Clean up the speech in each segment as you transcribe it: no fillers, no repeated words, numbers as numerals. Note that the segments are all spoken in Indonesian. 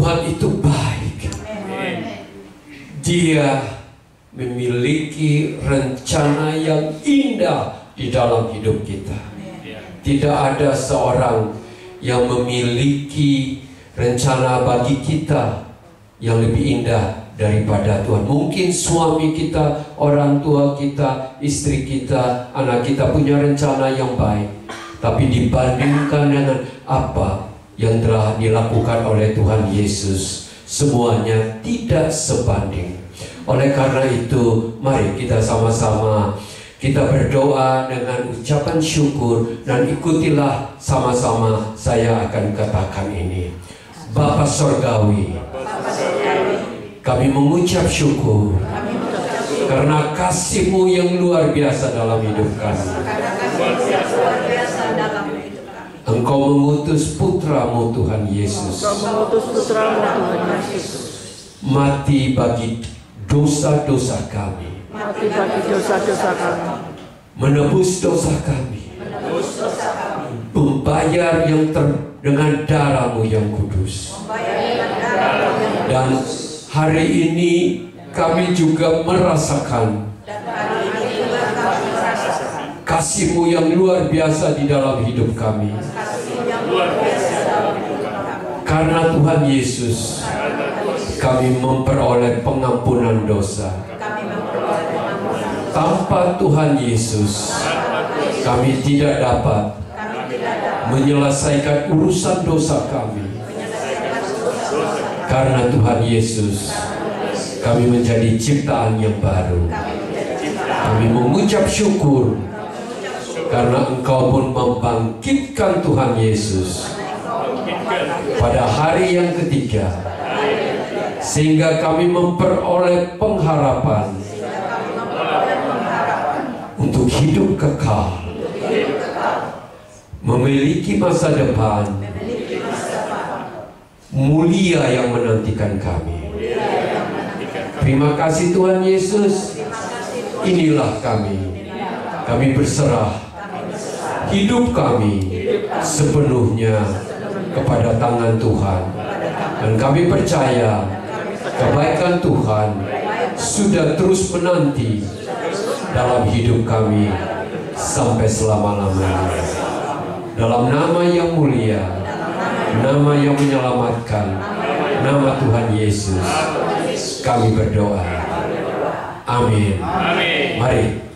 Tuhan itu baik. Dia memiliki rencana yang indah di dalam hidup kita. Tidak ada seorang yang memiliki rencana bagi kita yang lebih indah daripada Tuhan. Mungkin suami kita, orang tua kita, istri kita, anak kita punya rencana yang baik, tapi dibandingkan dengan apa yang telah dilakukan oleh Tuhan Yesus, semuanya tidak sebanding. Oleh karena itu, mari kita sama-sama kita berdoa dengan ucapan syukur, dan ikutilah sama-sama saya akan katakan ini. Bapa Sorgawi, kami mengucap syukur karena kasih-Mu yang luar biasa dalam hidup kami. Engkau mengutus Putra-Mu Tuhan Yesus mati bagi dosa-dosa kami, menebus dosa kami, membayar yang dengan darah-Mu yang kudus. Dan hari ini kami juga merasakan kasih-Mu yang luar biasa di dalam hidup kami. Karena Tuhan Yesus, kami memperoleh pengampunan dosa. Tanpa Tuhan Yesus, kami tidak dapat menyelesaikan urusan dosa kami. Karena Tuhan Yesus, kami menjadi ciptaan yang baru. Kami mengucap syukur karena Engkau pun membangkitkan Tuhan Yesus pada hari yang ketiga, sehingga kami memperoleh pengharapan untuk hidup kekal, memiliki masa depan mulia yang menantikan kami. Terima kasih Tuhan Yesus. Inilah kami. Kami berserah hidup kami sepenuhnya kepada tangan Tuhan. Dan kami percaya kebaikan Tuhan sudah terus menanti dalam hidup kami sampai selama-lamanya. Dalam nama yang mulia, nama yang menyelamatkan, nama Tuhan Yesus, kami berdoa. Amin. Mari.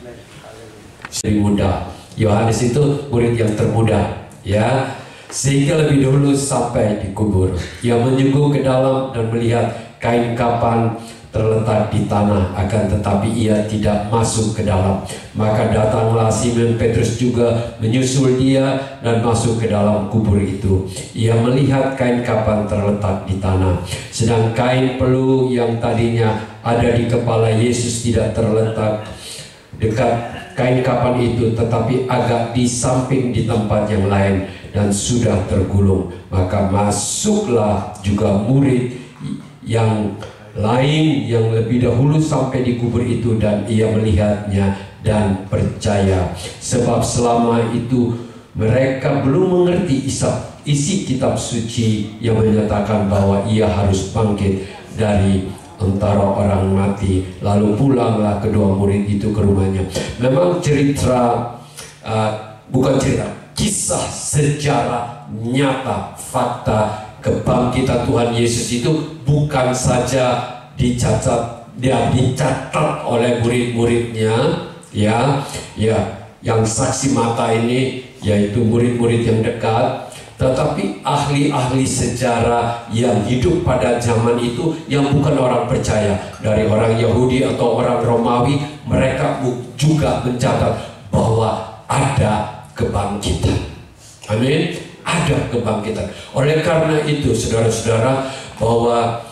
Istri muda, Yohanes itu murid yang termuda, ya, sehingga lebih dahulu sampai dikubur. Ia menyungguh ke dalam dan melihat kain kapan terletak di tanah, akan tetapi ia tidak masuk ke dalam. Maka datanglah Simon Petrus juga menyusul dia dan masuk ke dalam kubur itu. Ia melihat kain kapan terletak di tanah, sedang kain pelu yang tadinya ada di kepala Yesus tidak terletak dekat kain kapan itu, tetapi agak di samping di tempat yang lain dan sudah tergulung. Maka masuklah juga murid yang lain yang lebih dahulu sampai di kubur itu, dan ia melihatnya dan percaya, sebab selama itu mereka belum mengerti isi kitab suci yang menyatakan bahwa ia harus bangkit dari antara orang mati. Lalu pulanglah kedua murid itu ke rumahnya. Memang kisah sejarah nyata, fakta kebangkitan Tuhan Yesus itu bukan saja dicatat oleh murid-muridnya, ya, yang saksi mata ini, yaitu murid-murid yang dekat, tetapi ahli-ahli sejarah yang hidup pada zaman itu, yang bukan orang percaya, dari orang Yahudi atau orang Romawi, mereka juga mencatat bahwa ada kebangkitan. Amin. Ada kebangkitan. Oleh karena itu, saudara-saudara, bahwa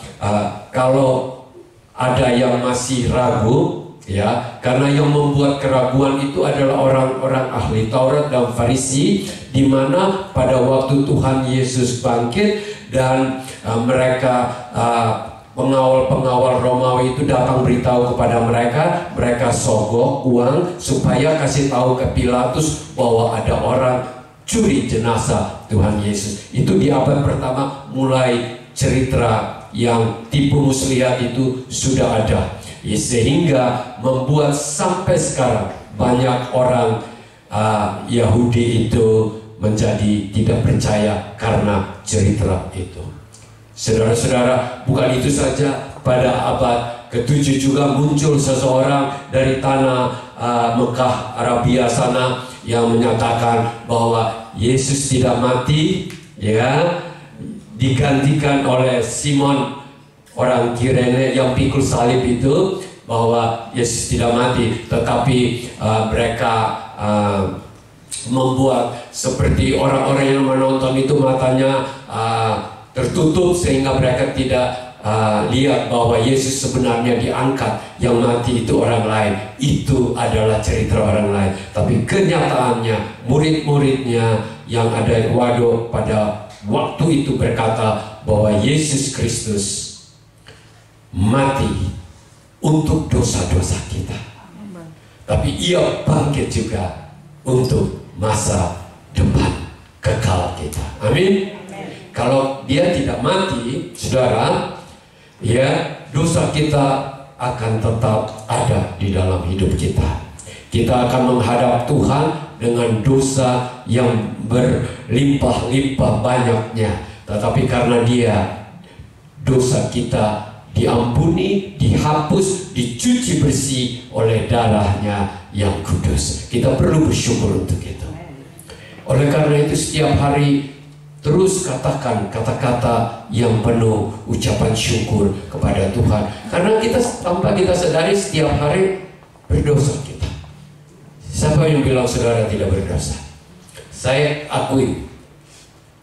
kalau ada yang masih ragu, ya, karena yang membuat keraguan itu adalah orang-orang ahli Taurat dan Farisi, di mana pada waktu Tuhan Yesus bangkit dan mereka pengawal-pengawal Romawi itu datang beritahu kepada mereka, mereka sogok uang supaya kasih tahu ke Pilatus bahwa ada orang curi jenazah Tuhan Yesus. Itu di abad pertama mulai cerita yang tipu muslihat itu sudah ada, sehingga membuat sampai sekarang banyak orang Yahudi itu menjadi tidak percaya karena cerita itu. Saudara-saudara, bukan itu saja, pada abad ke-7 juga muncul seseorang dari tanah Mekah, Arabia sana, yang menyatakan bahwa Yesus tidak mati, ya, digantikan oleh Simon orang Kirene yang pikul salib itu, bahwa Yesus tidak mati, tetapi mereka membuat seperti orang-orang yang menonton itu matanya tertutup sehingga mereka tidak lihat bahwa Yesus sebenarnya diangkat, yang mati itu orang lain, itu adalah cerita orang lain. Tapi kenyataannya murid-muridnya yang ada di Ecuador pada waktu itu berkata bahwa Yesus Kristus mati untuk dosa-dosa kita, tapi Ia bangkit juga untuk masa depan kekal kita. Amin. Kalau Dia tidak mati, saudara, ya, dosa kita akan tetap ada di dalam hidup kita. Kita akan menghadap Tuhan dengan dosa yang berlimpah-limpah banyaknya. Tetapi karena Dia, dosa kita diampuni, dihapus, dicuci bersih oleh darah-Nya yang kudus. Kita perlu bersyukur untuk itu. Oleh karena itu setiap hari terus katakan kata-kata yang penuh ucapan syukur kepada Tuhan. Karena kita tanpa kita sadari setiap hari berdosa kita. Siapa yang bilang saudara tidak berdosa? Saya akui,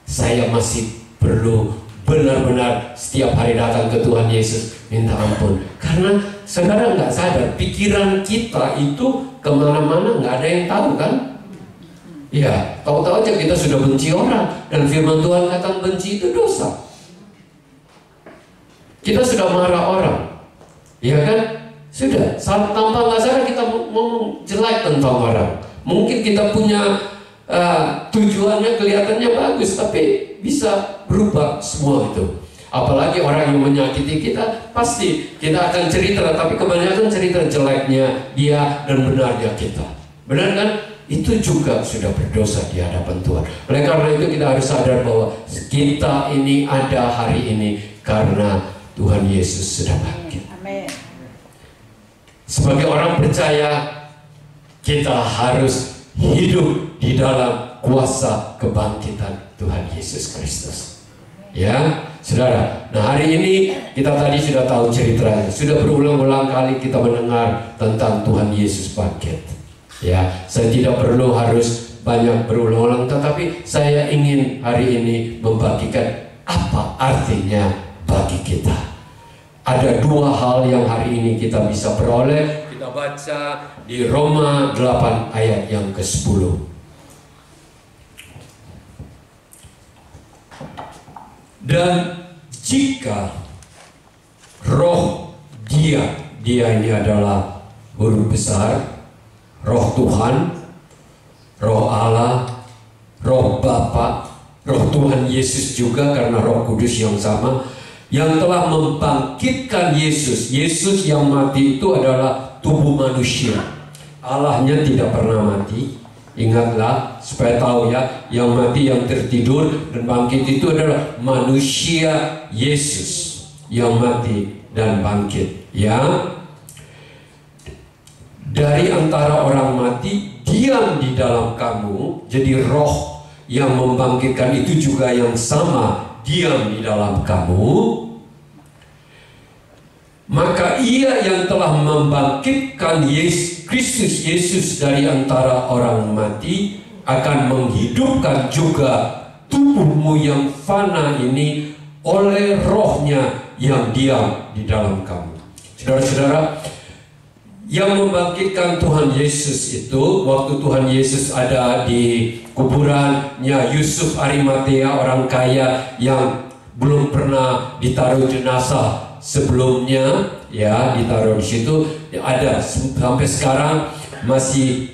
saya masih perlu benar-benar setiap hari datang ke Tuhan Yesus minta ampun. Karena saudara nggak sadar, pikiran kita itu kemana-mana, nggak ada yang tahu kan? Ya, tahu-tahu aja kita sudah benci orang, dan firman Tuhan kata benci itu dosa. Kita sudah marah orang, ya kan? Sudah, tanpa nggak sadar kita ngomong jelek tentang orang. Mungkin kita punya tujuannya kelihatannya bagus, tapi bisa berubah semua itu. Apalagi orang yang menyakiti kita, pasti kita akan cerita, tapi kebanyakan cerita jeleknya dia dan benarnya kita. Benar kan? Itu juga sudah berdosa di hadapan Tuhan. Oleh karena itu kita harus sadar bahwa kita ini ada hari ini karena Tuhan Yesus sudah bangkit. Amin. Sebagai orang percaya, kita harus hidup di dalam kuasa kebangkitan Tuhan Yesus Kristus. Ya, saudara. Nah, hari ini kita tadi sudah tahu ceritanya. Sudah berulang-ulang kali kita mendengar tentang Tuhan Yesus bangkit. Ya, saya tidak perlu harus banyak berulang-ulang, tetapi saya ingin hari ini membagikan apa artinya bagi kita. Ada dua hal yang hari ini kita bisa peroleh. Kita baca di Roma 8 ayat yang ke-10. Dan jika roh dia ini adalah huruf besar, roh Tuhan, roh Allah, roh Bapa, roh Tuhan Yesus juga karena roh kudus yang sama, yang telah membangkitkan Yesus. Yesus yang mati itu adalah tubuh manusia. Allahnya tidak pernah mati. Ingatlah, supaya tahu ya, yang mati, yang tertidur dan bangkit itu adalah manusia Yesus yang mati dan bangkit. Ya, dari antara orang mati diam di dalam kamu. Jadi roh yang membangkitkan itu juga yang sama diam di dalam kamu. Maka Ia yang telah membangkitkan Kristus Yesus dari antara orang mati akan menghidupkan juga tubuhmu yang fana ini oleh rohnya yang diam di dalam kamu. Saudara-saudara, yang membangkitkan Tuhan Yesus itu, waktu Tuhan Yesus ada di kuburannya Yusuf Arimatea, orang kaya yang belum pernah ditaruh jenazah sebelumnya, ya, ditaruh di situ. Ada sampai sekarang masih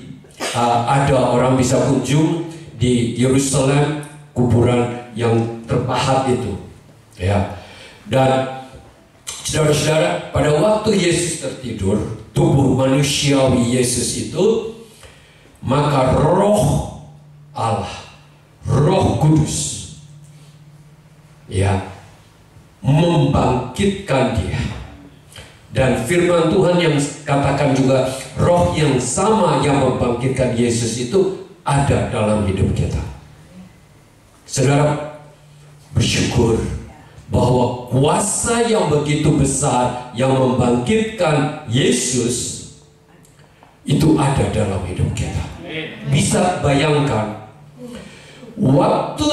ada orang bisa kunjung di Yerusalem, kuburan yang terpahat itu, ya. Dan saudara-saudara, pada waktu Yesus tertidur, tubuh manusiawi Yesus itu, maka roh Allah, Roh Kudus, ya, membangkitkan dia. Dan firman Tuhan yang katakan juga roh yang sama yang membangkitkan Yesus itu ada dalam hidup kita. Saudara, bersyukur bahwa kuasa yang begitu besar yang membangkitkan Yesus itu ada dalam hidup kita. Bisa bayangkan waktu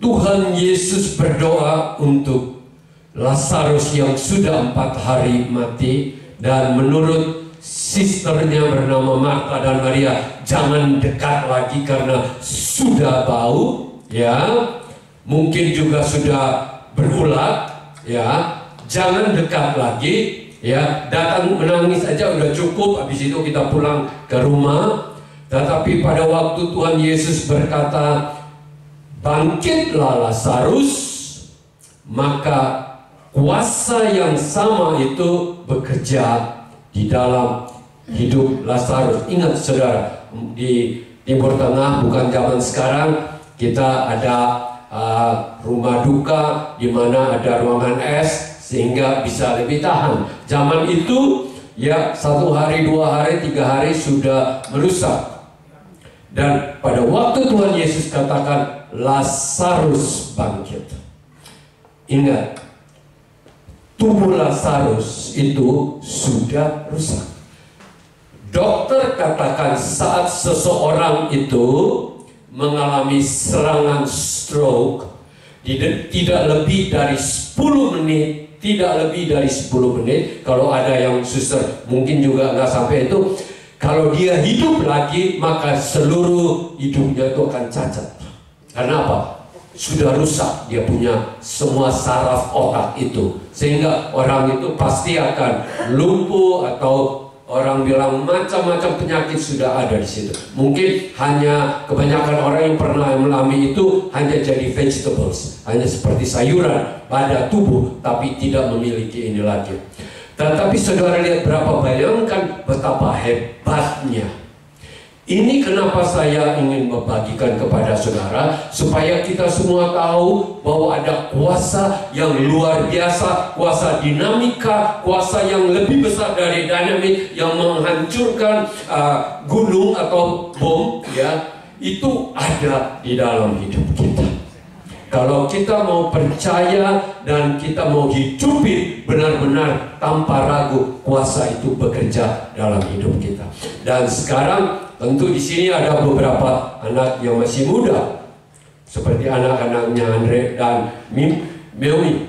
Tuhan Yesus berdoa untuk Lazarus yang sudah 4 hari mati, dan menurut sisternya bernama Marta dan Maria, jangan dekat lagi karena sudah bau, ya, mungkin juga sudah berulat, ya, jangan dekat lagi, ya, datang menangis aja udah cukup, habis itu kita pulang ke rumah. Tetapi pada waktu Tuhan Yesus berkata, bangkitlah Lazarus, maka kuasa yang sama itu bekerja di dalam hidup Lazarus. Ingat saudara, di Timur Tengah bukan zaman sekarang, kita ada rumah duka di mana ada ruangan es sehingga bisa lebih tahan. Zaman itu ya 1 hari, 2 hari, 3 hari sudah merusak. Dan pada waktu Tuhan Yesus katakan Lazarus bangkit, ingat, tubuh Lazarus itu sudah rusak. Dokter katakan saat seseorang itu mengalami serangan stroke, tidak lebih dari 10 menit, tidak lebih dari 10 menit. Kalau ada yang suster mungkin juga nggak sampai itu. Kalau dia hidup lagi, maka seluruh hidupnya itu akan cacat. Karena apa? Sudah rusak dia punya semua saraf otak itu, sehingga orang itu pasti akan lumpuh, atau orang bilang macam-macam penyakit sudah ada di situ. Mungkin hanya kebanyakan orang yang pernah mengalami itu hanya jadi vegetables, hanya seperti sayuran pada tubuh, tapi tidak memiliki ini lagi. Tetapi saudara lihat berapa, bayangkan betapa hebatnya. Ini kenapa saya ingin membagikan kepada saudara, supaya kita semua tahu bahwa ada kuasa yang luar biasa, kuasa dinamika, kuasa yang lebih besar dari dinamit yang menghancurkan gunung atau bom, ya, itu ada di dalam hidup kita. Kalau kita mau percaya dan kita mau hidupin benar-benar tanpa ragu, kuasa itu bekerja dalam hidup kita. Dan sekarang tentu di sini ada beberapa anak yang masih muda, seperti anak-anaknya Andre dan Mewi,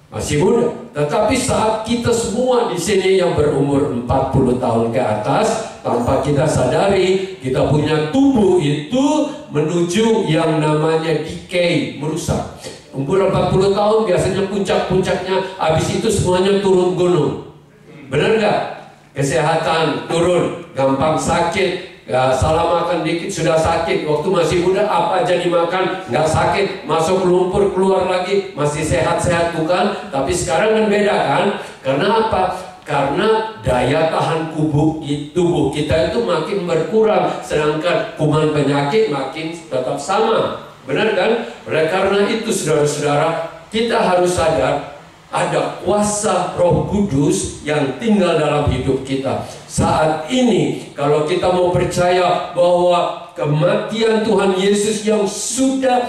masih muda. Tetapi saat kita semua di sini yang berumur 40 tahun ke atas, tanpa kita sadari, kita punya tubuh itu menuju yang namanya decay, merusak. Umur 40 tahun biasanya puncak-puncaknya, habis itu semuanya turun gunung. Benar nggak? Kesehatan turun, gampang sakit. Ya, salah makan dikit sudah sakit. Waktu masih muda apa aja dimakan nggak sakit, masuk lumpur keluar lagi masih sehat-sehat, bukan? Tapi sekarang kan beda kan? Karena apa? Karena daya tahan tubuh kita itu makin berkurang, sedangkan kuman penyakit makin tetap sama. Benar kan? Oleh karena itu saudara-saudara, kita harus sadar ada kuasa Roh Kudus yang tinggal dalam hidup kita. Saat ini kalau kita mau percaya bahwa kematian Tuhan Yesus yang sudah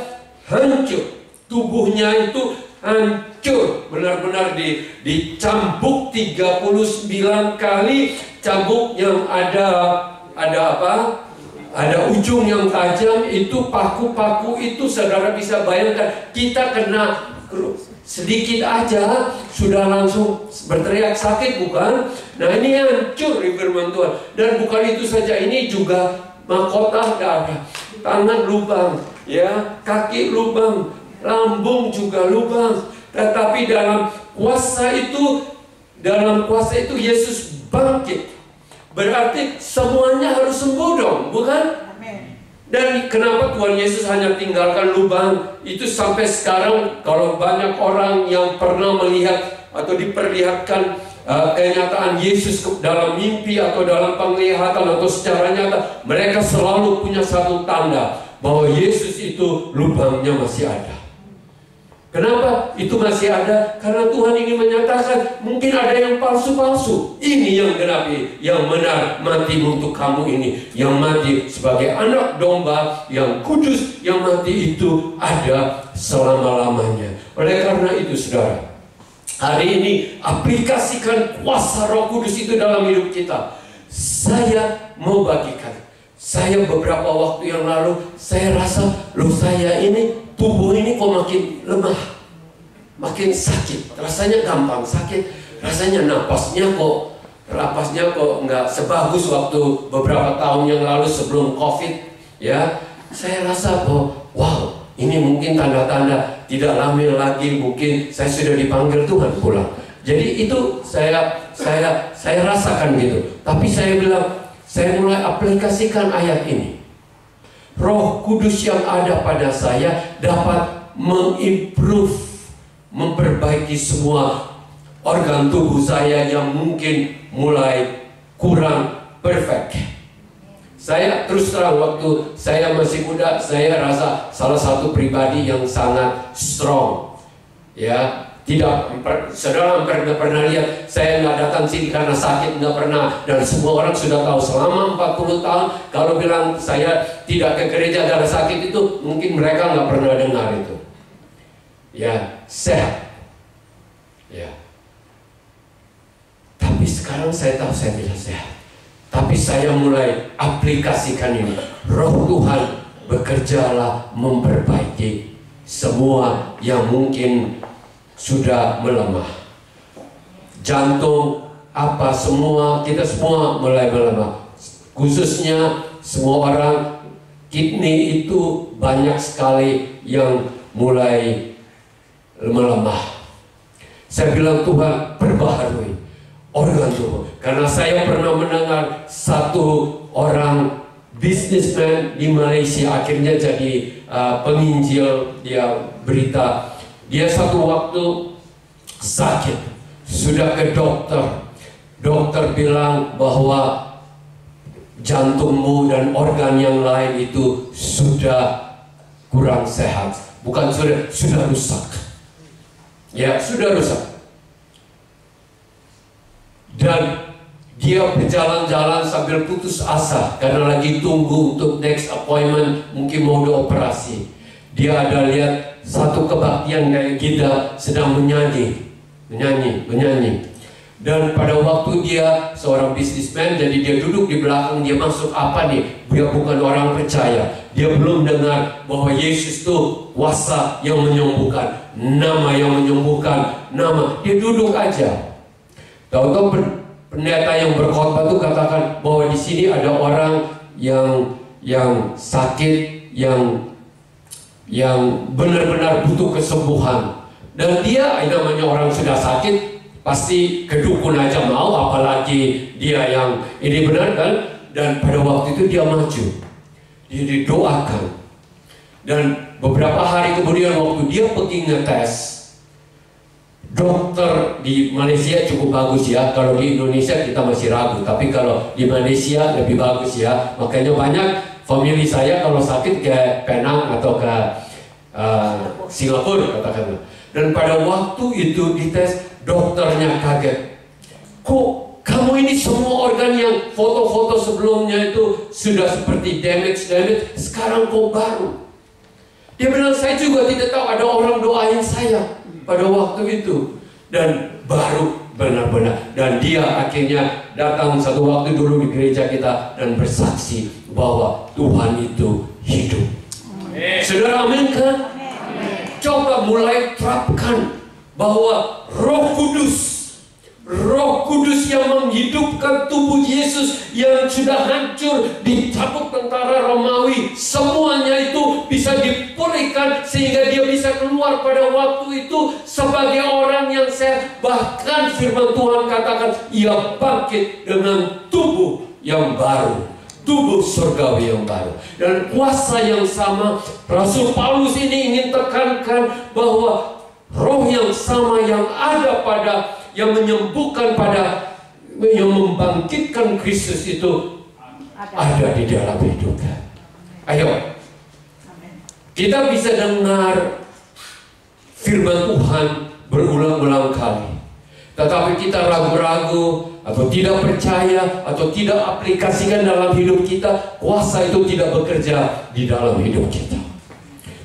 hancur, tubuhnya itu hancur, benar-benar dicambuk 39 kali, cambuk yang ada apa? Ada ujung yang tajam, itu paku-paku itu, saudara bisa bayangkan, kita kena sedikit aja sudah langsung berteriak sakit, bukan? Nah, ini hancur di firman Tuhan. Dan bukan itu saja, ini juga mahkota darah, tangan lubang, ya, kaki lubang, lambung juga lubang. Tetapi dalam kuasa itu Yesus bangkit. Berarti semuanya harus sembuh dong, bukan? Amin. Dan kenapa Tuhan Yesus hanya tinggalkan lubang itu sampai sekarang? Kalau banyak orang yang pernah melihat atau diperlihatkan kenyataan Yesus dalam mimpi atau dalam penglihatan atau secara nyata, mereka selalu punya satu tanda bahwa Yesus itu lubangnya masih ada. Kenapa itu masih ada? Karena Tuhan ini menyatakan mungkin ada yang palsu-palsu. Ini yang genapi, yang benar mati untuk kamu ini. Yang mati sebagai anak domba yang kudus, yang mati itu ada selama-lamanya. Oleh karena itu saudara, hari ini aplikasikan kuasa Roh Kudus itu dalam hidup kita. Saya mau bagikan. Saya beberapa waktu yang lalu, saya rasa, loh saya ini, tubuh ini kok makin lemah, makin sakit, rasanya gampang sakit, rasanya napasnya kok nggak sebagus waktu beberapa tahun yang lalu sebelum COVID, ya. Saya rasa bahwa, wow, ini mungkin tanda-tanda tidak lama lagi mungkin saya sudah dipanggil Tuhan pulang. Jadi itu saya rasakan gitu. Tapi saya bilang, saya mulai aplikasikan ayat ini. Roh Kudus yang ada pada saya dapat mengimprove, memperbaiki semua organ tubuh saya yang mungkin mulai kurang perfect. Saya terus terang, waktu saya masih muda, saya rasa salah satu pribadi yang sangat strong. Ya, saudara nggak pernah lihat saya nggak datang sini karena sakit, nggak pernah. Dan semua orang sudah tahu selama 40 tahun kalau bilang saya tidak ke gereja karena sakit itu, mungkin mereka nggak pernah dengar itu. Ya, sehat. Ya. Tapi sekarang saya tahu saya tidak sehat. Tapi saya mulai aplikasikan ini. Roh Tuhan bekerjalah memperbaiki semua yang mungkin sudah melemah. Jantung, apa semua, kita semua mulai melemah. Khususnya semua orang, kidney itu banyak sekali yang mulai melemah. Saya bilang, Tuhan perbaharui organ tubuh. Karena saya pernah mendengar satu orang businessman di Malaysia akhirnya jadi penginjil, dia berita. Dia satu waktu sakit, sudah ke dokter. Dokter bilang bahwa jantungmu dan organ yang lain itu sudah kurang sehat. Bukan sudah rusak. Ya, sudah rusak. Dan dia berjalan-jalan sambil putus asa karena lagi tunggu untuk next appointment, mungkin mau dioperasi. Dia ada lihat satu kebaktian kayak kita sedang menyanyi. Dan pada waktu dia seorang businessman, jadi dia duduk di belakang, dia masuk apa nih? Dia bukan orang percaya. Dia belum dengar bahwa Yesus itu kuasa yang menyembuhkan, nama yang menyembuhkan, nama. Dia duduk aja. Tahu-tahu pendeta yang berkhotbah itu katakan bahwa di sini ada orang yang sakit, yang benar-benar butuh kesembuhan. Dan dia, namanya orang sudah sakit, pasti ke dukun aja mau, apalagi dia yang ini, benar kan? Dan pada waktu itu dia maju, dia didoakan. Dan beberapa hari kemudian waktu dia pergi ngetes, dokter di Malaysia cukup bagus ya. Kalau di Indonesia kita masih ragu, tapi kalau di Malaysia lebih bagus ya. Makanya banyak famili saya kalau sakit ke Penang atau ke Singapura katakanlah. Dan pada waktu itu dites, dokternya kaget. Kok kamu ini semua organ yang foto-foto sebelumnya itu sudah seperti damage, sekarang kok baru? Dia bilang, saya juga tidak tahu, ada orang doain saya pada waktu itu. Dan baru benar-benar. Dan dia akhirnya datang satu waktu dulu di gereja kita dan bersaksi bahwa Tuhan itu hidup. Saudara, amin kan? Coba mulai terapkan bahwa Roh Kudus yang menghidupkan tubuh Yesus yang sudah hancur, dicabut tentara Romawi, semuanya itu bisa dipulihkan sehingga dia bisa keluar pada waktu itu sebagai orang yang sehat. Bahkan firman Tuhan katakan ia bangkit dengan tubuh yang baru. tubuh surgawi yang baru. Dan kuasa yang sama, Rasul Paulus ini ingin tekankan bahwa roh yang sama yang ada pada, yang menyembuhkan pada, yang membangkitkan Kristus itu ada di dalam hidupnya. Ayo, kita bisa dengar firman Tuhan berulang-ulang kali, tetapi kita ragu-ragu atau tidak percaya atau tidak aplikasikan dalam hidup kita, kuasa itu tidak bekerja di dalam hidup kita.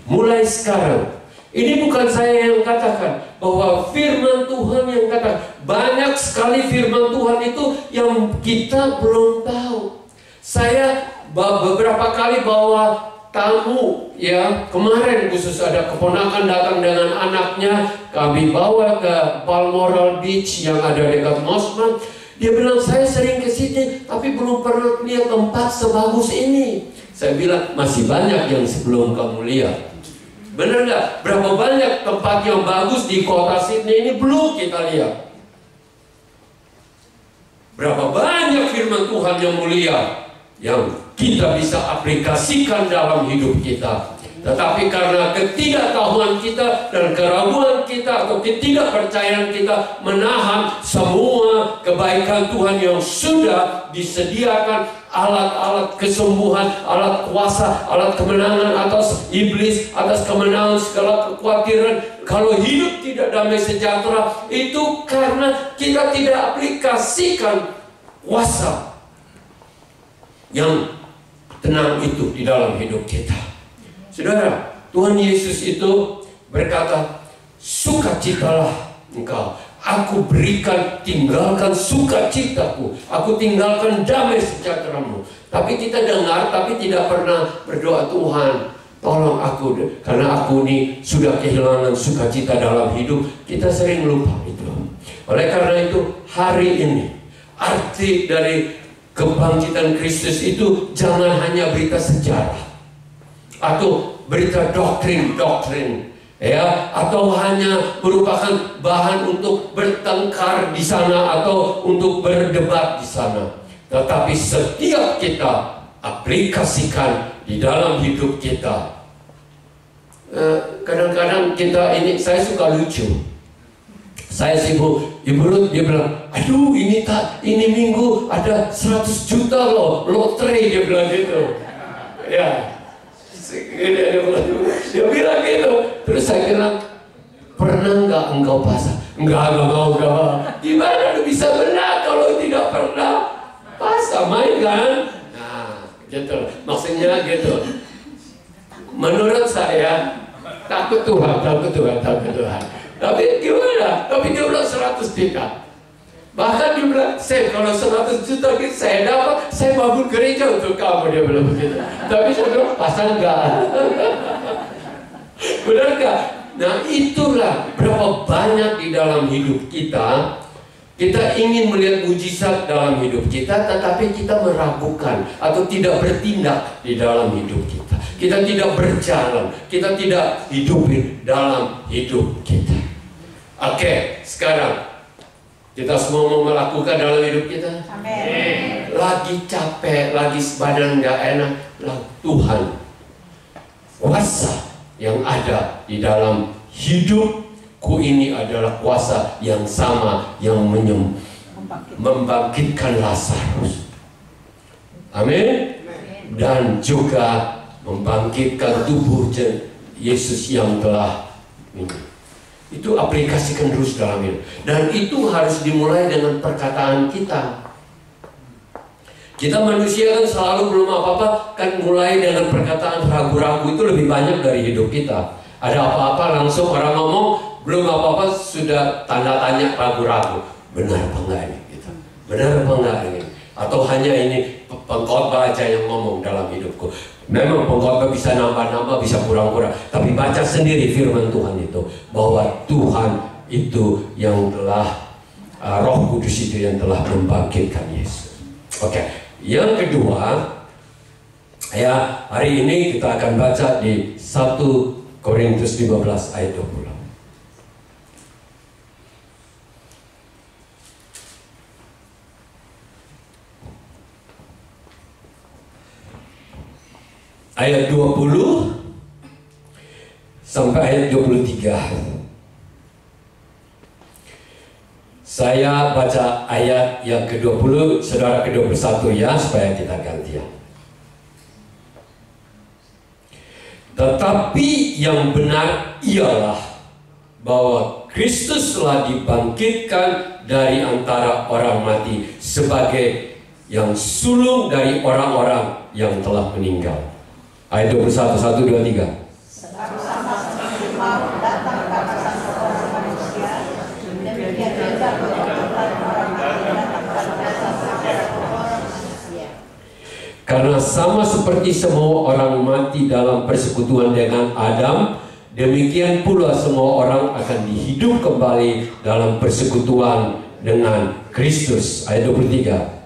Mulai sekarang, ini bukan saya yang katakan, bahwa firman Tuhan yang katakan. Banyak sekali firman Tuhan itu yang kita belum tahu. Saya beberapa kali bawa tamu, ya, kemarin khusus ada keponakan datang dengan anaknya, kami bawa ke Balmoral Beach yang ada dekat Mosman. Dia bilang, saya sering ke sini tapi belum pernah lihat tempat sebagus ini. Saya bilang, masih banyak yang sebelum kamu lihat. Benar nggak? Berapa banyak tempat yang bagus di kota Sydney ini belum kita lihat. Berapa banyak firman Tuhan yang mulia yang kita bisa aplikasikan dalam hidup kita. Tetapi karena ketidaktahuan kita dan keraguan kita atau ketidakpercayaan kita menahan semua kebaikan Tuhan yang sudah disediakan, alat-alat kesembuhan, alat kuasa, alat kemenangan atas iblis, atas kemenangan segala kekhawatiran. Kalau hidup tidak damai sejahtera, itu karena kita tidak aplikasikan kuasa yang tenang itu di dalam hidup kita. Saudara, Tuhan Yesus itu berkata, sukacitalah engkau. Aku berikan, tinggalkan sukacitaku. Aku tinggalkan damai sejahteramu. Tapi kita dengar, tapi tidak pernah berdoa, Tuhan, tolong aku, karena aku ini sudah kehilangan sukacita dalam hidup. Kita sering lupa itu. Oleh karena itu, hari ini, arti dari kebangkitan Kristus itu jangan hanya berita sejarah atau berita doktrin, ya, atau hanya merupakan bahan untuk bertengkar di sana atau untuk berdebat di sana. Tetapi setiap kita aplikasikan di dalam hidup kita. Kadang-kadang kita ini, saya suka lucu. Saya sibuk, Ibu Ruth, dia bilang, aduh ini minggu ada 100 juta loh, lotre, dia bilang gitu. Ya, dia bilang gitu. Terus saya bilang, pernah nggak engkau pasang? Enggak mau. Gimana lu bisa benar kalau tidak pernah pasang, main kan? Nah, gitu. Maksudnya gitu. Menurut saya, takut Tuhan. Tapi gimana? Tapi dia bilang 100 juta. Bahkan dia bilang, kalau 100 juta gitu saya dapat, saya bangun gereja untuk kamu, dia bilang begitu. Tapi saya bilang, pasang enggak. Benar enggak? Nah itulah berapa banyak di dalam hidup kita. Kita ingin melihat mujizat dalam hidup kita, tetapi kita meragukan atau tidak bertindak di dalam hidup kita. Kita tidak berjalan, kita tidak hidupin dalam hidup kita. Oke, sekarang kita semua mau melakukan dalam hidup kita. Amin. Lagi capek, lagi badan nggak enak, Tuhan, kuasa yang ada di dalam hidupku ini adalah kuasa yang sama yang membangkitkan Lazarus. Amin. Dan juga membangkitkan tubuh Yesus yang telah ini. Itu aplikasikan terus dalam hidup. Dan itu harus dimulai dengan perkataan kita. Kita manusia kan selalu belum apa-apa, kan mulai dengan perkataan ragu-ragu itu lebih banyak dari hidup kita. Ada apa-apa langsung orang ngomong, belum apa-apa sudah tanda tanya ragu-ragu. Benar apa enggak ini? Gitu. Benar apa enggak ini? Atau hanya ini pengkhotbah aja yang ngomong dalam hidupku. Memang pengkhotbah bisa nambah-nambah, bisa kurang-kurang. Tapi baca sendiri firman Tuhan itu, bahwa Tuhan itu yang telah Roh Kudus itu yang telah membangkitkan Yesus. Oke, yang kedua, ya hari ini kita akan baca di 1 Korintus 15 ayat 20. ayat 20 sampai ayat 23. Saya baca ayat yang ke-20, saudara ke-21 ya, supaya kita gantian. Tetapi yang benar ialah bahwa Kristus telah dibangkitkan dari antara orang mati sebagai yang sulung dari orang-orang yang telah meninggal. Ayat 21, 1, 2, 3. Karena sama seperti semua orang mati dalam persekutuan dengan Adam, demikian pula semua orang akan dihidup kembali dalam persekutuan dengan Kristus. Ayat 23.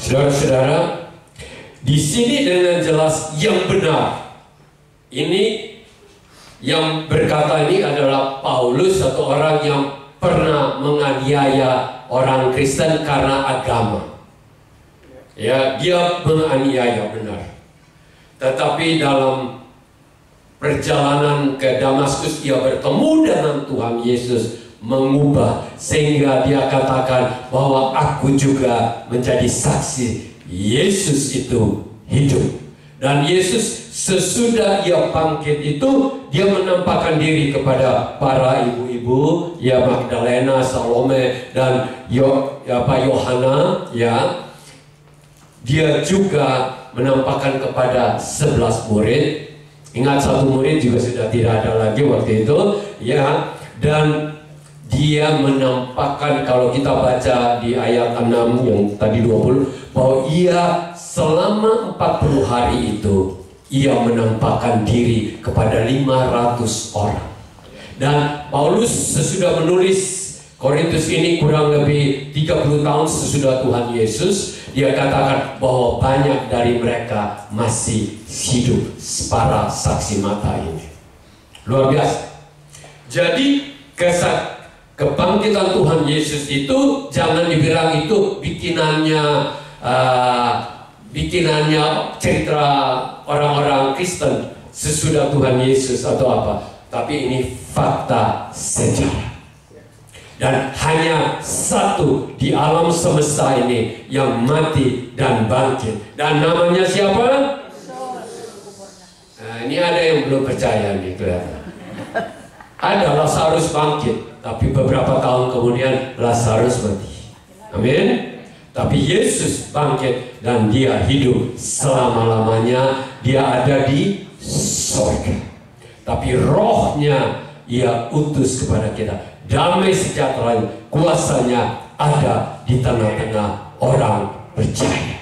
Saudara-saudara, di sini dengan jelas yang benar. Ini yang berkata ini adalah Paulus, satu orang yang pernah menganiaya orang Kristen karena agama. Ya, dia menganiaya benar. Tetapi dalam perjalanan ke Damaskus dia bertemu dengan Tuhan Yesus, mengubah sehingga dia katakan bahwa aku juga menjadi saksi Yesus itu hidup. Dan Yesus sesudah dia bangkit itu, dia menampakkan diri kepada para ibu-ibu, ya Magdalena, Salome, dan Yohana, ya. Dia juga menampakkan kepada 11 murid. Ingat, satu murid juga sudah tidak ada lagi waktu itu, ya. Dan dia menampakkan, kalau kita baca di ayat 6 yang tadi 20, bahwa ia selama 40 hari itu ia menampakkan diri kepada 500 orang. Dan Paulus sesudah menulis Korintus ini kurang lebih 30 tahun sesudah Tuhan Yesus, dia katakan bahwa banyak dari mereka masih hidup, para saksi mata ini. Luar biasa. Jadi kebangkitan Tuhan Yesus itu jangan dibilang itu bikinannya cerita orang-orang Kristen sesudah Tuhan Yesus atau apa, tapi ini fakta sejarah. Dan hanya satu di alam semesta ini yang mati dan bangkit, dan namanya siapa? Nah, ini ada yang belum percaya nih, kelihatan. Ada Lazarus bangkit, tapi beberapa tahun kemudian Lazarus mati. Amin. Tapi Yesus bangkit dan dia hidup selama-lamanya. Dia ada di sorga. Tapi rohnya ia utus kepada kita. Damai sejahtera kuasanya ada di tengah-tengah orang percaya.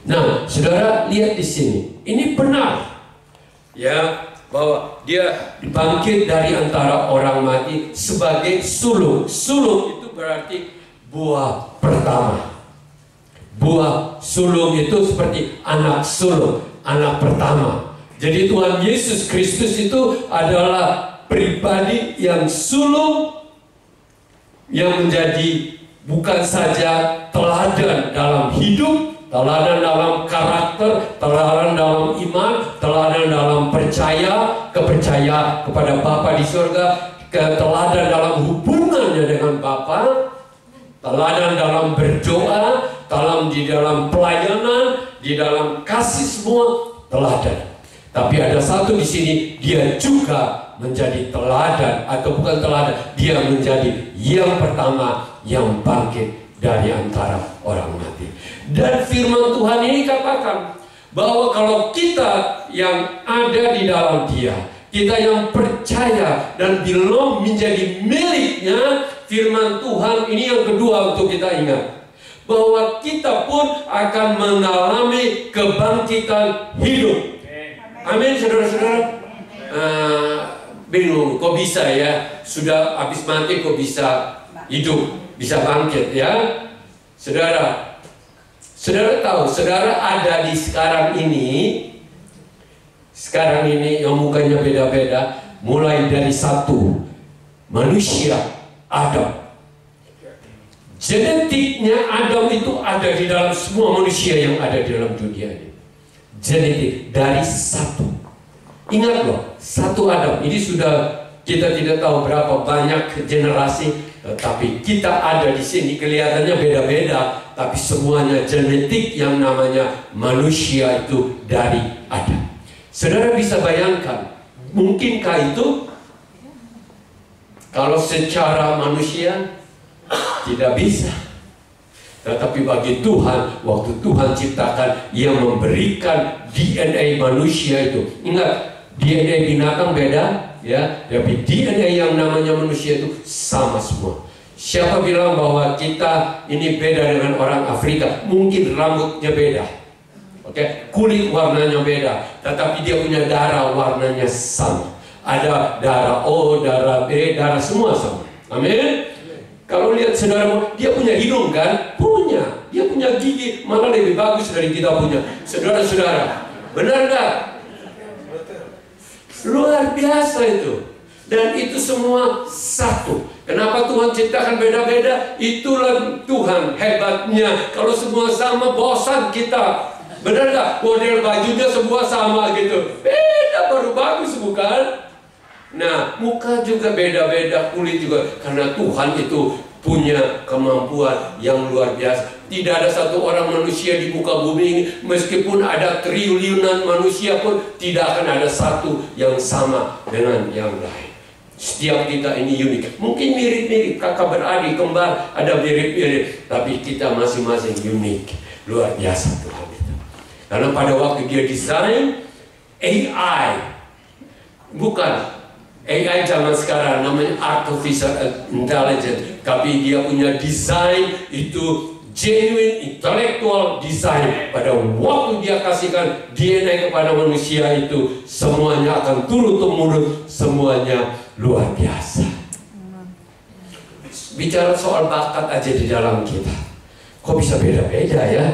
Nah, saudara lihat di sini. Ini benar. Ya, bahwa dia bangkit dari antara orang mati sebagai sulung. Sulung itu berarti buah pertama. Buah sulung itu seperti anak sulung, anak pertama. Jadi Tuhan Yesus Kristus itu adalah pribadi yang sulung, yang menjadi bukan saja teladan dalam hidup, teladan dalam karakter, teladan dalam iman, teladan dalam kepercayaan kepada Bapa di surga, teladan dalam hubungannya dengan Bapa, teladan dalam berdoa, di dalam pelayanan, di dalam kasih, semua teladan. Tapi ada satu di sini, dia juga menjadi teladan, atau bukan teladan, dia menjadi yang pertama yang bangkit dari antara orang mati. Dan firman Tuhan ini katakan bahwa kalau kita yang ada di dalam dia, kita yang percaya dan belum menjadi miliknya, firman Tuhan ini yang kedua untuk kita ingat, bahwa kita pun akan mengalami kebangkitan hidup. Amin, saudara-saudara. Bingung, kok bisa ya? Sudah habis mati kok bisa hidup, bisa bangkit ya? Saudara tahu, saudara ada di sekarang ini yang mukanya beda-beda, mulai dari satu manusia Adam. Genetiknya Adam itu ada di dalam semua manusia yang ada di dalam dunia ini. Genetik dari satu. Ingat loh, satu Adam. Ini sudah kita tidak tahu berapa banyak generasi, tapi kita ada di sini kelihatannya beda-beda, tapi semuanya genetik yang namanya manusia itu dari Adam. Saudara bisa bayangkan, mungkinkah itu? Kalau secara manusia tidak bisa. Tetapi bagi Tuhan, waktu Tuhan ciptakan, Ia memberikan DNA manusia itu. Ingat, DNA binatang beda, ya, tapi DNA yang namanya manusia itu sama semua. Siapa bilang bahwa kita ini beda dengan orang Afrika? Mungkin rambutnya beda, oke, kulit warnanya beda, tetapi dia punya darah warnanya sama. Ada darah O, darah B, darah semua sama. Amin. Kalau lihat saudara, dia punya hidung kan? Punya. Dia punya gigi, malah lebih bagus dari kita punya. Saudara-saudara, benar nggak? Luar biasa itu. Dan itu semua satu. Kenapa Tuhan ciptakan beda-beda? Itulah Tuhan hebatnya. Kalau semua sama, bosan kita. Benar nggak? Model bajunya semua sama gitu. Beda, baru bagus bukan? Nah, muka juga beda-beda, kulit juga. Karena Tuhan itu punya kemampuan yang luar biasa. Tidak ada satu orang manusia di muka bumi ini, meskipun ada triliunan manusia pun, tidak akan ada satu yang sama dengan yang lain. Setiap kita ini unik. Mungkin mirip-mirip, kakak beradik, kembar, ada mirip-mirip, tapi kita masing-masing unik. Luar biasa Tuhan itu. Karena pada waktu dia desain AI, bukan AI zaman sekarang namanya artificial intelligence, tapi dia punya desain itu genuine intellectual design. Pada waktu dia kasihkan DNA kepada manusia itu, semuanya akan turun-temurun, semuanya luar biasa. Bicara soal bakat aja di dalam kita, kok bisa beda-beda ya?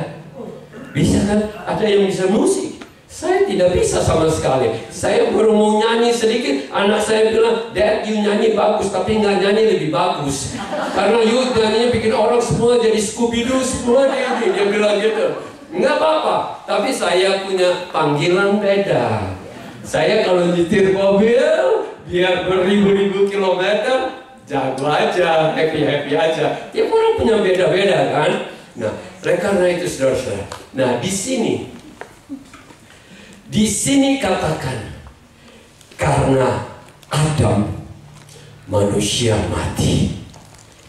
Bisa kan? Ada yang bisa musik, saya tidak bisa sama sekali. Saya baru mau nyanyi sedikit, anak saya bilang, "Dad, you nyanyi bagus, tapi nggak nyanyi lebih bagus. Karena you nyanyinya bikin orang semua jadi Scooby-Doo semua." Dia bilang gitu. Nggak apa-apa, tapi saya punya panggilan beda. Saya kalau nyetir mobil, biar beribu-ribu kilometer, jago aja, happy-happy aja. Tiap orang punya beda-beda kan. Nah, oleh karena itu saudara-saudara, nah di sini katakan, karena Adam manusia mati.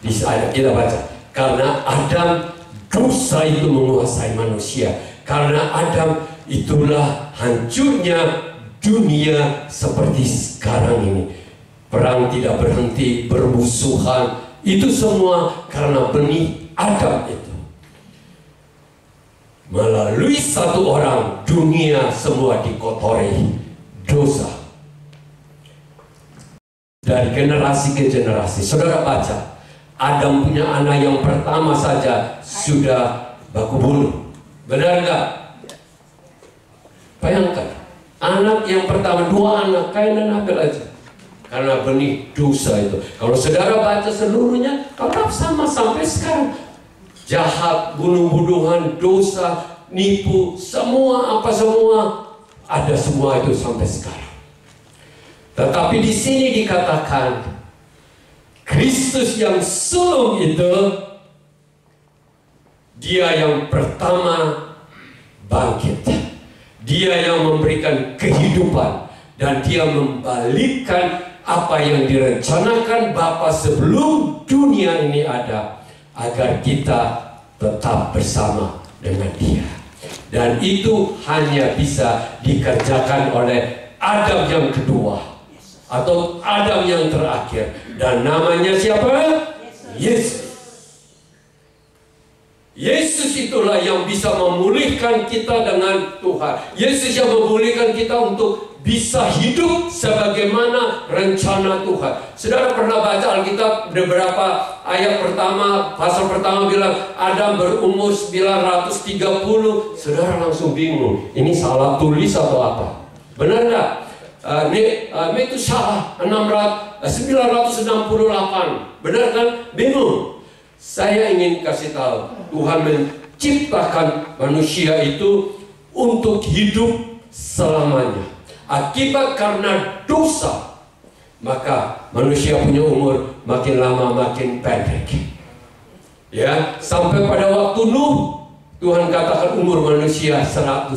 Di sana kita baca, karena Adam dosa itu menguasai manusia. Karena Adam itulah hancurnya dunia seperti sekarang ini. Perang tidak berhenti, bermusuhan, itu semua karena benih Adam itu. Melalui satu orang, dunia semua dikotori dosa. Dari generasi ke generasi. Saudara baca, Adam punya anak yang pertama saja sudah baku bunuh. Benar nggak? Bayangkan, anak yang pertama, 2 anak, Kain dan Habel aja. Karena benih dosa itu. Kalau saudara baca seluruhnya, tetap sama sampai sekarang. Jahat, bunuh-bunuhan, dosa, nipu, semua apa semua ada semua itu sampai sekarang. Tetapi di sini dikatakan Kristus yang sulung itu, dia yang pertama bangkit, dia yang memberikan kehidupan, dan dia membalikkan apa yang direncanakan Bapa sebelum dunia ini ada, agar kita tetap bersama dengan dia. Dan itu hanya bisa dikerjakan oleh Adam yang kedua, atau Adam yang terakhir. Dan namanya siapa? Yesus. Yesus itulah yang bisa memulihkan kita dengan Tuhan. Yesus yang memulihkan kita untuk bisa hidup sebagaimana rencana Tuhan. Saudara pernah baca Alkitab beberapa ayat pertama, pasal pertama bilang Adam berumur 930. Saudara langsung bingung, ini salah tulis atau apa? Benar nggak? Metusalah 968. Benar kan? Bingung. Saya ingin kasih tahu, Tuhan menciptakan manusia itu untuk hidup selamanya. Akibat karena dosa, maka manusia punya umur makin lama makin pendek. Ya, sampai pada waktu Nuh, Tuhan katakan umur manusia 120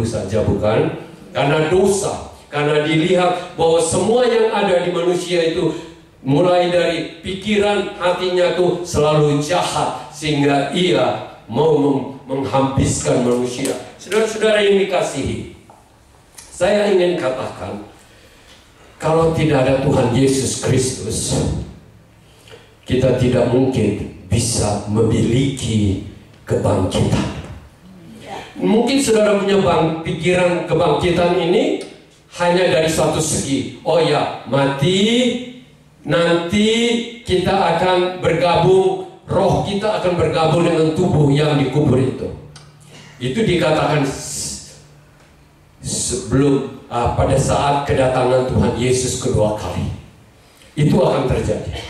saja, bukan? Karena dosa. Karena dilihat bahwa semua yang ada di manusia itu, mulai dari pikiran hatinya tuh selalu jahat, sehingga ia mau menghabiskan manusia. Saudara-saudara yang dikasihi, saya ingin katakan, kalau tidak ada Tuhan Yesus Kristus, kita tidak mungkin bisa memiliki kebangkitan. Mungkin saudara punya pikiran kebangkitan ini hanya dari satu segi. Oh ya, mati, nanti kita akan bergabung, roh kita akan bergabung dengan tubuh yang dikubur itu. Itu dikatakan sebelum pada saat kedatangan Tuhan Yesus kedua kali. Itu akan terjadi.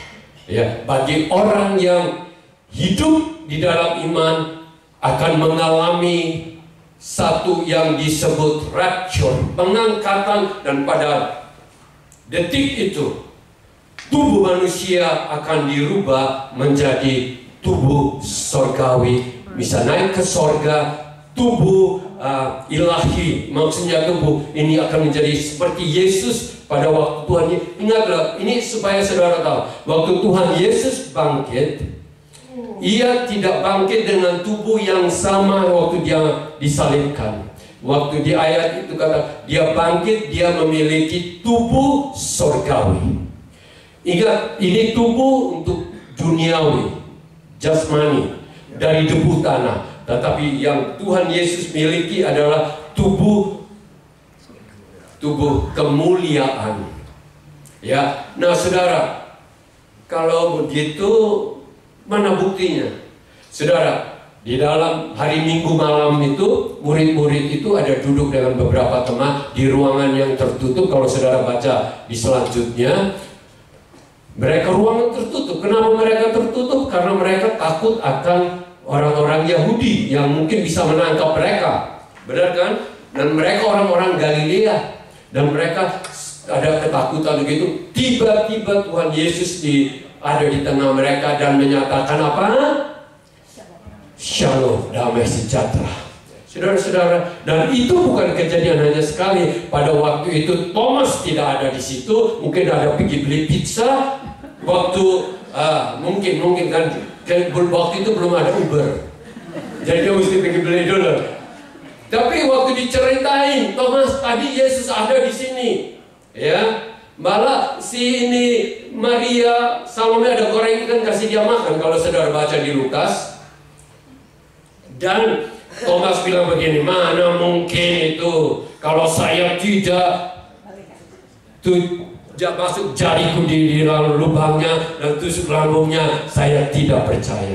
Ya, bagi orang yang hidup di dalam iman akan mengalami satu yang disebut rapture, pengangkatan, dan pada detik itu tubuh manusia akan dirubah menjadi tubuh sorgawi, bisa naik ke sorga, tubuh ilahi, maksudnya tubuh ini akan menjadi seperti Yesus pada waktu Tuhan. Ingatlah, ini supaya saudara tahu, waktu Tuhan Yesus bangkit, Ia tidak bangkit dengan tubuh yang sama waktu dia disalibkan. Waktu di ayat itu kata, dia bangkit, dia memiliki tubuh sorgawi. Ingat, ini tubuh untuk duniawi, jasmani, dari debu tanah. Tetapi yang Tuhan Yesus miliki adalah tubuh kemuliaan. Ya, nah saudara, kalau begitu, mana buktinya? Saudara, di dalam hari Minggu malam itu, murid-murid itu ada duduk dengan beberapa teman di ruangan yang tertutup. Kalau saudara baca di selanjutnya, mereka ruangan tertutup. Kenapa mereka tertutup? Karena mereka takut akan orang-orang Yahudi yang mungkin bisa menangkap mereka. Benar kan? Dan mereka orang-orang Galilea, dan mereka ada ketakutan begitu. Tiba-tiba Tuhan Yesus ada di tengah mereka dan menyatakan apa? Shalom, damai sejahtera. Saudara-saudara, dan itu bukan kejadian hanya sekali. Pada waktu itu Thomas tidak ada di situ, mungkin ada pergi beli pizza. Waktu mungkin kan waktu itu belum ada Uber, jadi dia mesti pergi beli dulu. Tapi waktu diceritain, Thomas, tadi Yesus ada di sini, ya. Malah si ini Maria Salome ada goreng ikan kasih dia makan, kalau saudara baca di Lukas. Dan Thomas bilang begini, mana mungkin itu kalau saya tidak masuk jariku di dalam lubangnya dan tusuk lambungnya, saya tidak percaya.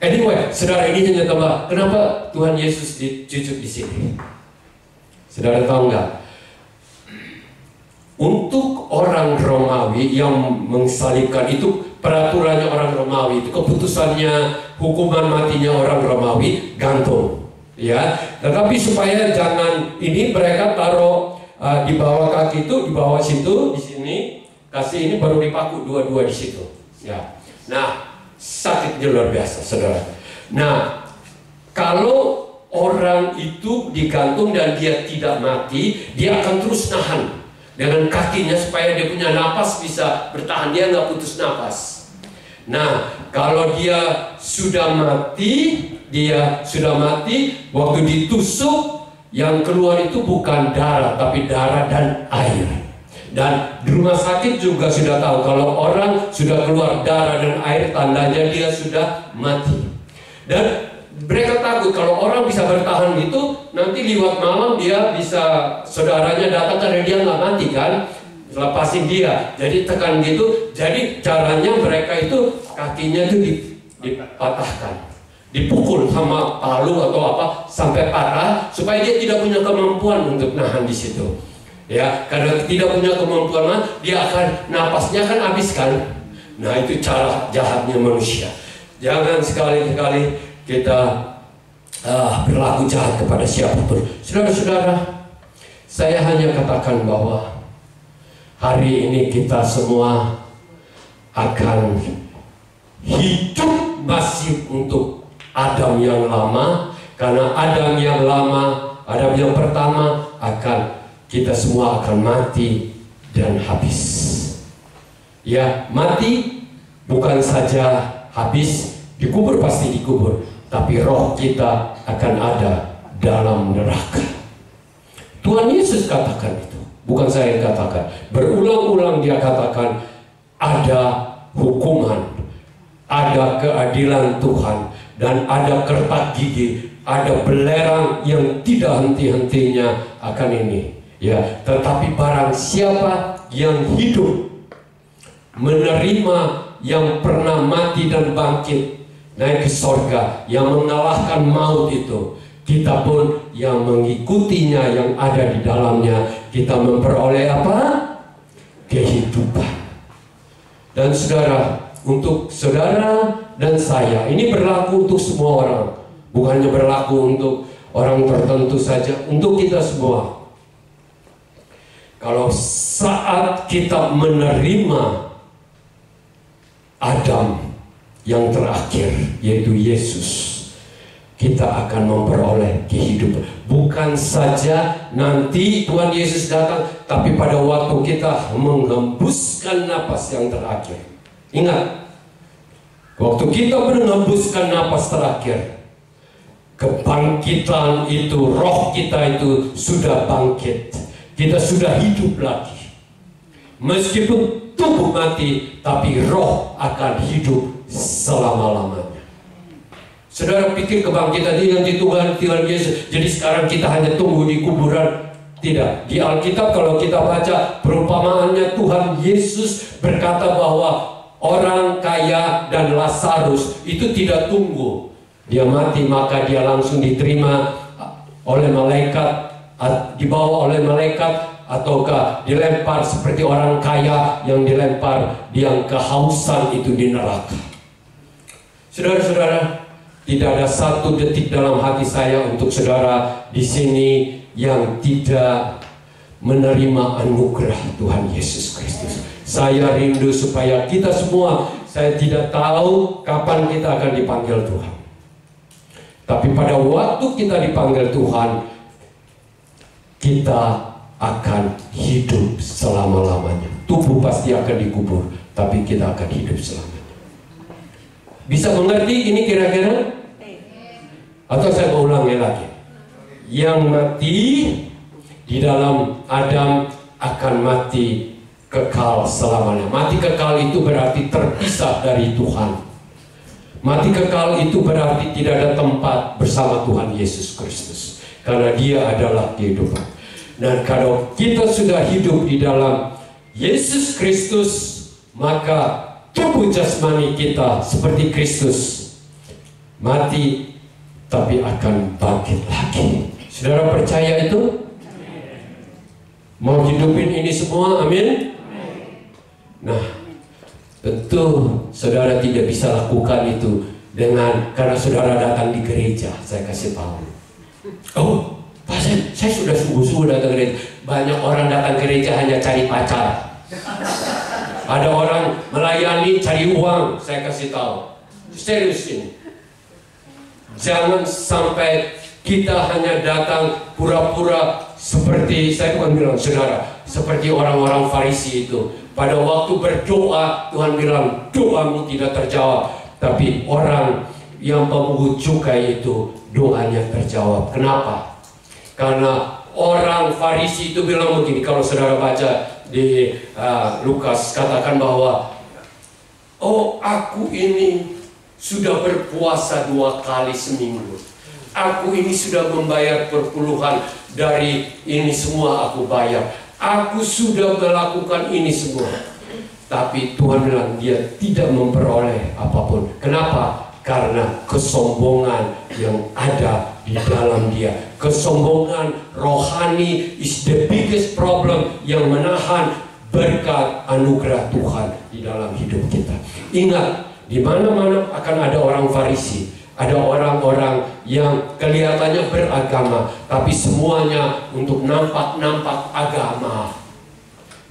Anyway, saudara, ini hanya tambah. Kenapa Tuhan Yesus dicucuk di sini? Saudara tahu nggak? Untuk orang Romawi yang mengsalibkan itu, peraturannya orang Romawi itu, keputusannya hukuman matinya orang Romawi gantung, ya. Tetapi supaya jangan ini, mereka taruh di bawah kaki itu, di bawah situ, di sini, kasih ini baru dipaku dua-dua di situ, ya. Nah, sakitnya luar biasa, saudara. Nah, kalau orang itu digantung dan dia tidak mati, dia akan terus nahan dengan kakinya supaya dia punya napas bisa bertahan, dia nggak putus napas. Nah, kalau dia sudah mati, waktu ditusuk, yang keluar itu bukan darah, tapi darah dan air. Dan di rumah sakit juga sudah tahu, kalau orang sudah keluar darah dan air, tandanya dia sudah mati. Dan mereka takut kalau orang bisa bertahan gitu, nanti liwat malam dia bisa, saudaranya datang karena dia nggak mati kan, lepasin dia. Jadi tekan gitu. Jadi caranya mereka itu kakinya itu dipatahkan, dipukul sama palu atau apa sampai patah, supaya dia tidak punya kemampuan untuk nahan di situ. Ya, karena tidak punya kemampuan, dia akan napasnya akan habiskan. Nah, itu cara jahatnya manusia. Jangan sekali-kali kita berlaku jahat kepada siapapun. Saudara-saudara, saya hanya katakan bahwa hari ini kita semua akan hidup masih untuk Adam yang lama. Karena Adam yang lama, Adam yang pertama, kita semua akan mati dan habis. Ya, mati bukan saja habis, dikubur pasti dikubur, tapi roh kita akan ada dalam neraka. Tuhan Yesus katakan itu, bukan saya yang katakan. Berulang-ulang dia katakan ada hukuman, ada keadilan Tuhan, dan ada kertak gigi, ada belerang yang tidak henti-hentinya akan ini. Ya, tetapi barang siapa yang hidup menerima yang pernah mati dan bangkit naik ke sorga, yang mengalahkan maut itu, kita pun yang mengikutinya, yang ada di dalamnya, kita memperoleh apa? Kehidupan. Dan saudara, untuk saudara dan saya, ini berlaku untuk semua orang, bukan hanya berlaku untuk orang tertentu saja, untuk kita semua. Kalau saat kita menerima Adam yang terakhir, yaitu Yesus, kita akan memperoleh kehidupan. Bukan saja nanti Tuhan Yesus datang, tapi pada waktu kita menghembuskan napas yang terakhir. Ingat, waktu kita menghembuskan napas terakhir, kebangkitan itu, roh kita itu sudah bangkit. Kita sudah hidup lagi. Meskipun tubuh mati, tapi roh akan hidup selama-lamanya. Saudara pikir kebangkitan ini nanti Tuhan Yesus, jadi sekarang kita hanya tunggu di kuburan? Tidak. Di Alkitab kalau kita baca perumpamaannya, Tuhan Yesus berkata bahwa orang kaya dan Lazarus itu tidak tunggu dia mati, maka dia langsung diterima oleh malaikat, dibawa oleh malaikat, ataukah dilempar seperti orang kaya yang dilempar, yang kehausan itu di neraka. Saudara-saudara, tidak ada satu detik dalam hati saya untuk saudara di sini yang tidak menerima anugerah Tuhan Yesus Kristus. Saya rindu supaya kita semua, saya tidak tahu kapan kita akan dipanggil Tuhan, tapi pada waktu kita dipanggil Tuhan, kita akan hidup selama-lamanya. Tubuh pasti akan dikubur, tapi kita akan hidup selamanya. Bisa mengerti ini kira-kira? Atau saya mau ulangi lagi? Yang mati di dalam Adam akan mati kekal selamanya. Mati kekal itu berarti terpisah dari Tuhan. Mati kekal itu berarti tidak ada tempat bersama Tuhan Yesus Kristus, karena Dia adalah kehidupan. Dan kalau kita sudah hidup di dalam Yesus Kristus, maka tubuh jasmani kita seperti Kristus mati, tapi akan bangkit lagi. Saudara percaya itu? Mau hidupin ini semua? Amin. Nah, tentu saudara tidak bisa lakukan itu karena saudara datang di gereja. Saya kasih tahu. Oh, saya sudah sungguh-sungguh datang ke gereja. Banyak orang datang ke gereja hanya cari pacar. Ada orang melayani cari uang. Saya kasih tahu. Serius ini. Jangan sampai kita hanya datang pura-pura seperti, saya bukan bilang saudara, seperti orang-orang Farisi itu. Pada waktu berdoa, Tuhan bilang doamu tidak terjawab. Tapi orang yang pemungut cukai itu doanya terjawab. Kenapa? Karena orang Farisi itu bilang begini, kalau saudara baca di Lukas, katakan bahwa oh, aku ini sudah berpuasa 2 kali seminggu, aku ini sudah membayar perpuluhan, dari ini semua aku bayar, aku sudah melakukan ini semua. Tapi Tuhan bilang dia tidak memperoleh apapun. Kenapa? karena kesombongan yang ada di dalam dia. Kesombongan rohani is the biggest problem yang menahan berkat anugerah Tuhan di dalam hidup kita. Ingat, di mana-mana akan ada orang Farisi, ada orang-orang yang kelihatannya beragama, tapi semuanya untuk nampak-nampak agama.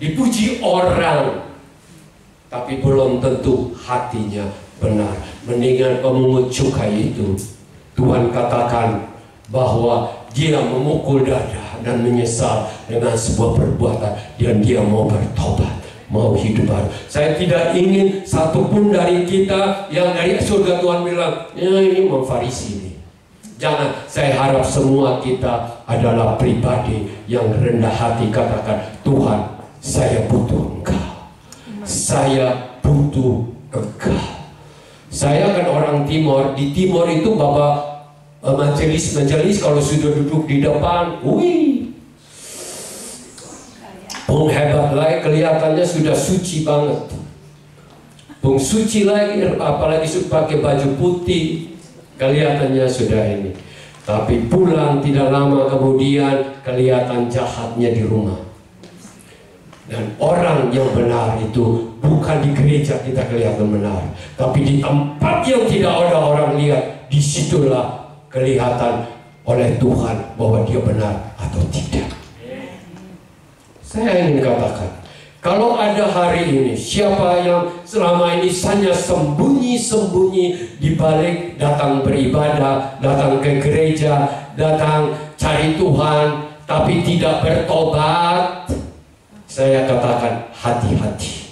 Dipuji orang, tapi belum tentu hatinya benar. Mendingan pemungut cukai itu, Tuhan katakan bahwa dia memukul dada dan menyesal dengan sebuah perbuatan, dan dia mau bertobat, mau hidup baru. Saya tidak ingin satupun dari kita yang dari surga Tuhan bilang, ya ini mau Farisi ini. Jangan, saya harap semua kita adalah pribadi yang rendah hati, katakan, Tuhan, saya butuh Engkau. Saya butuh Engkau. Saya kan orang Timor. Di Timor itu Bapak majelis kalau sudah duduk di depan, wih, Bung hebat lagi, kelihatannya sudah suci banget. Bung suci lagi, apalagi sudah pakai baju putih, kelihatannya sudah ini. Tapi pulang tidak lama kemudian kelihatan jahatnya di rumah. Dan orang yang benar itu bukan di gereja kita kelihatan benar, tapi di tempat yang tidak ada orang lihat, disitulah kelihatan oleh Tuhan bahwa dia benar atau tidak. Saya ingin katakan, kalau ada hari ini, siapa yang selama ini hanya sembunyi-sembunyi di balik datang beribadah, datang ke gereja, datang cari Tuhan, tapi tidak bertobat, saya katakan hati-hati.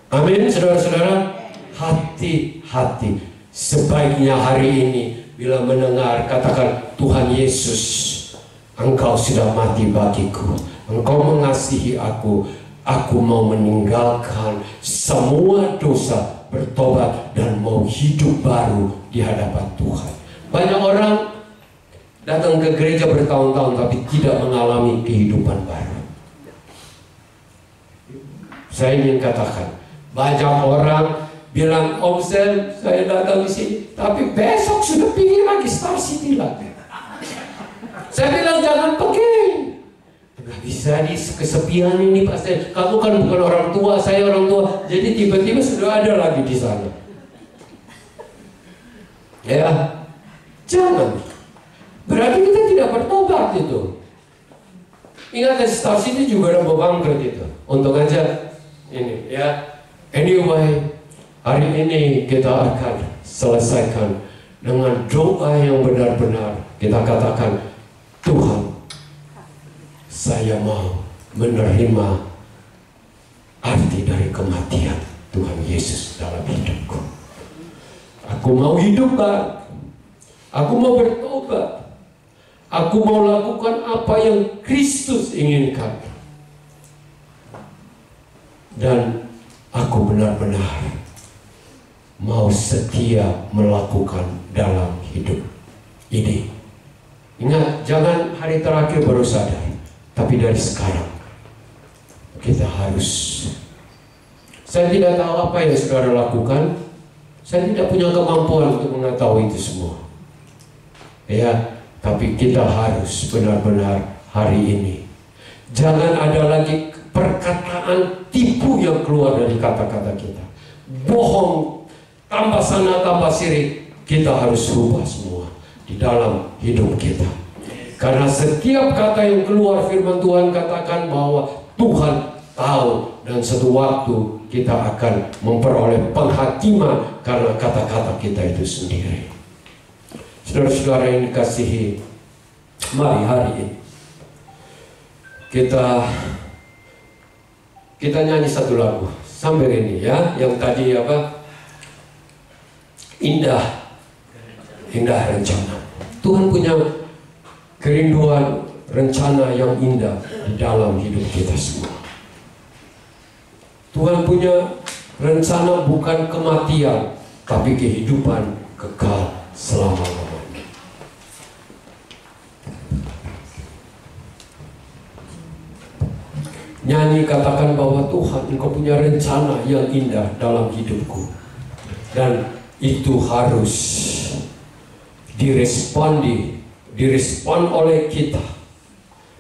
Amin, saudara-saudara. Hati-hati. Sebaiknya hari ini bila mendengar, katakan, Tuhan Yesus, Engkau sudah mati bagiku, Engkau mengasihi aku mau meninggalkan semua dosa, bertobat, dan mau hidup baru di hadapan Tuhan. Banyak orang datang ke gereja bertahun-tahun tapi tidak mengalami kehidupan baru. Saya ingin katakan, banyak orang bilang, Om Sam, saya datang di sini, tapi besok sudah pergi lagi Star City lagi. Saya bilang jangan pergi. Nggak bisa di kesepian ini Pak Sam. Kamu kan bukan orang tua, saya orang tua. Jadi tiba-tiba sudah ada lagi di sana. Ya, jangan. Berarti kita tidak bertobat itu. Ingat, Star City juga ada bangkrut itu. Untung aja ini ya. Anyway, hari ini kita akan selesaikan dengan doa yang benar-benar. Kita katakan, Tuhan, saya mau menerima arti dari kematian Tuhan Yesus dalam hidupku. Aku mau hidup baru. Aku mau bertobat. Aku mau lakukan apa yang Kristus inginkan. Dan aku benar-benar mau setia melakukan dalam hidup ini. Ingat, jangan hari terakhir baru sadar, tapi dari sekarang kita harus. Saya tidak tahu apa yang saudara lakukan. Saya tidak punya kemampuan untuk mengetahui itu semua. Ya, tapi kita harus benar-benar hari ini. Jangan ada lagi perkataan tipu yang keluar dari kata-kata kita. Bohong, tambah sana, tambah sini. Kita harus rubah semua di dalam hidup kita. Karena setiap kata yang keluar, firman Tuhan katakan bahwa Tuhan tahu, dan suatu waktu kita akan memperoleh penghakiman karena kata-kata kita itu sendiri. Saudara-saudara yang dikasihi, mari hari ini kita nyanyi satu lagu sambil ini ya, yang tadi apa? Indah rencana. Tuhan punya kerinduan, rencana yang indah di dalam hidup kita semua. Tuhan punya rencana bukan kematian, tapi kehidupan kekal selama-lamanya. Nyanyi, katakan bahwa Tuhan, Engkau punya rencana yang indah dalam hidupku. Dan itu harus direspon oleh kita,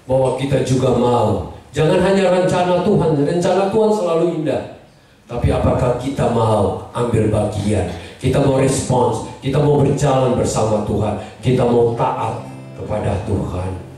bahwa kita juga mau. Jangan hanya rencana Tuhan selalu indah, tapi apakah kita mau ambil bagian, kita mau respons, kita mau berjalan bersama Tuhan, kita mau taat kepada Tuhan.